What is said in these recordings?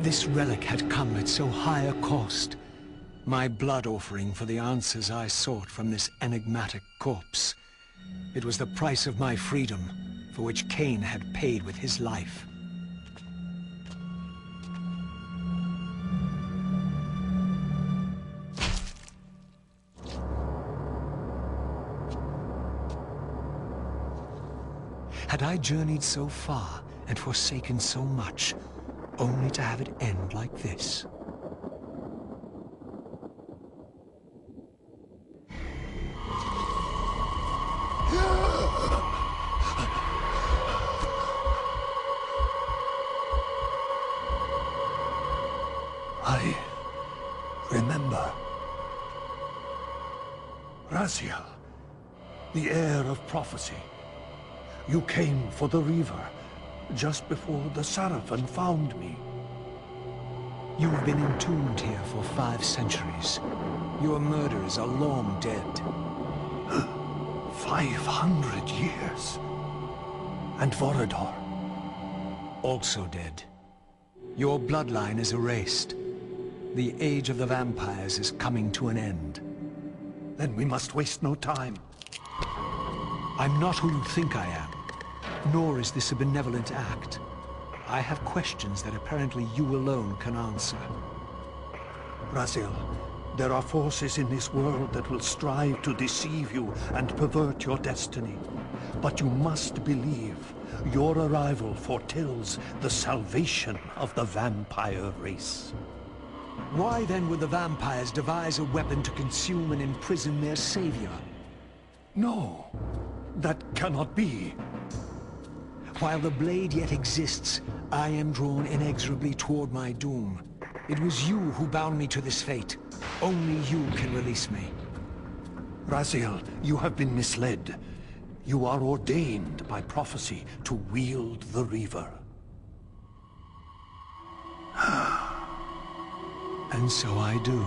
This relic had come at so high a cost. My blood offering for the answers I sought from this enigmatic corpse. It was the price of my freedom, for which Kain had paid with his life. Had I journeyed so far and forsaken so much, only to have it end like this? I remember. Raziel, the heir of prophecy. You came for the Reaver, just before the Seraphim found me. You've been entombed here for 5 centuries. Your murderers are long dead. 500 years. And Vorador? Also dead. Your bloodline is erased. The age of the vampires is coming to an end. Then we must waste no time. I'm not who you think I am, nor is this a benevolent act. I have questions that apparently you alone can answer. Raziel, there are forces in this world that will strive to deceive you and pervert your destiny. But you must believe your arrival foretells the salvation of the vampire race. Why then would the vampires devise a weapon to consume and imprison their savior? No, that cannot be. While the blade yet exists, I am drawn inexorably toward my doom. It was you who bound me to this fate. Only you can release me. Raziel, you have been misled. You are ordained by prophecy to wield the Reaver. And so I do,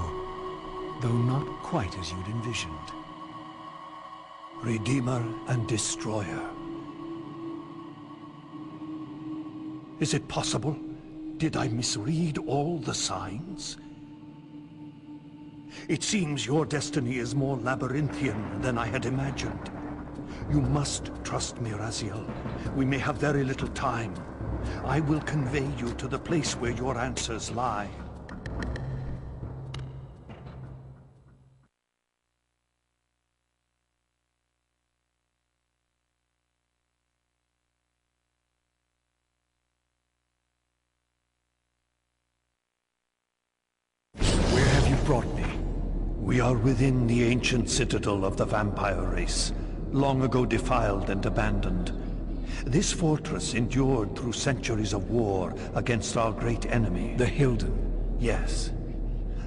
though not quite as you'd envisioned. Redeemer and Destroyer. Is it possible? Did I misread all the signs? It seems your destiny is more labyrinthian than I had imagined. You must trust me, Raziel. We may have very little time. I will convey you to the place where your answers lie. Brought me. We are within the ancient citadel of the vampire race, long ago defiled and abandoned. This fortress endured through centuries of war against our great enemy, the Hilden. Yes.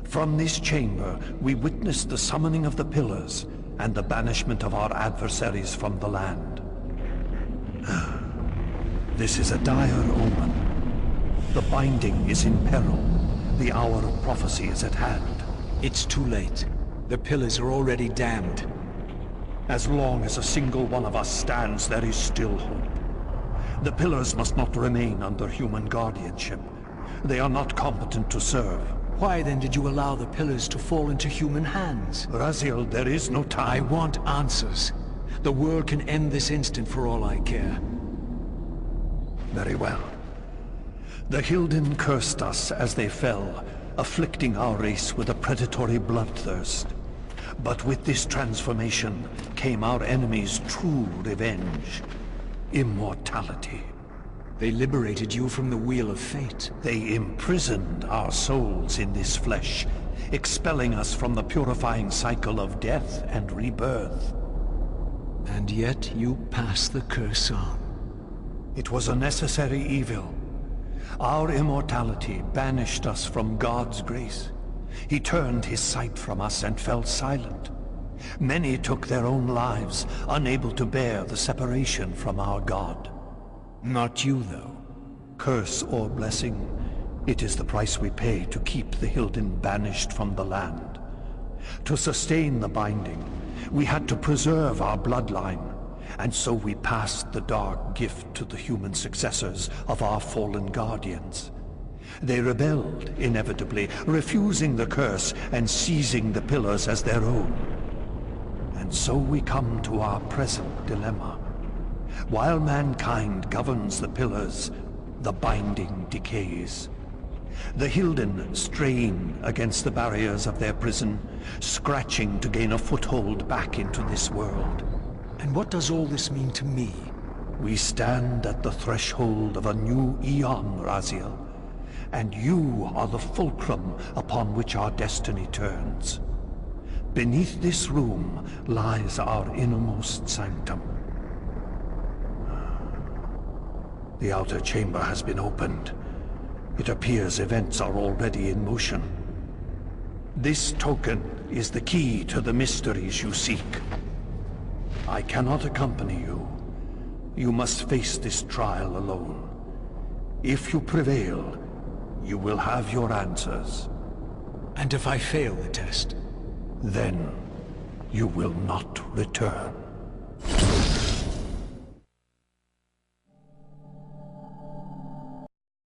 From this chamber, we witnessed the summoning of the Pillars and the banishment of our adversaries from the land. This is a dire omen. The Binding is in peril. The hour of prophecy is at hand. It's too late. The Pillars are already damned. As long as a single one of us stands, there is still hope. The Pillars must not remain under human guardianship. They are not competent to serve. Why then did you allow the Pillars to fall into human hands? Raziel, there is no time. I want answers. The world can end this instant for all I care. Very well. The Hilden cursed us as they fell, afflicting our race with a predatory bloodthirst. But with this transformation came our enemy's true revenge. Immortality. They liberated you from the Wheel of Fate. They imprisoned our souls in this flesh, expelling us from the purifying cycle of death and rebirth. And yet you pass the curse on. It was a necessary evil. Our immortality banished us from God's grace. He turned his sight from us and fell silent. Many took their own lives, unable to bear the separation from our God. Not you, though. Curse or blessing, it is the price we pay to keep the Hilden banished from the land. To sustain the Binding, we had to preserve our bloodline, And so we passed the dark gift to the human successors of our fallen guardians. They rebelled, inevitably, refusing the curse and seizing the pillars as their own. And so we come to our present dilemma. While mankind governs the pillars, the binding decays. The Hilden strain against the barriers of their prison, scratching to gain a foothold back into this world. And what does all this mean to me? We stand at the threshold of a new eon, Raziel, and you are the fulcrum upon which our destiny turns. Beneath this room lies our innermost sanctum. The outer chamber has been opened. It appears events are already in motion. This token is the key to the mysteries you seek. I cannot accompany you. You must face this trial alone. If you prevail, you will have your answers. And if I fail the test? Then you will not return.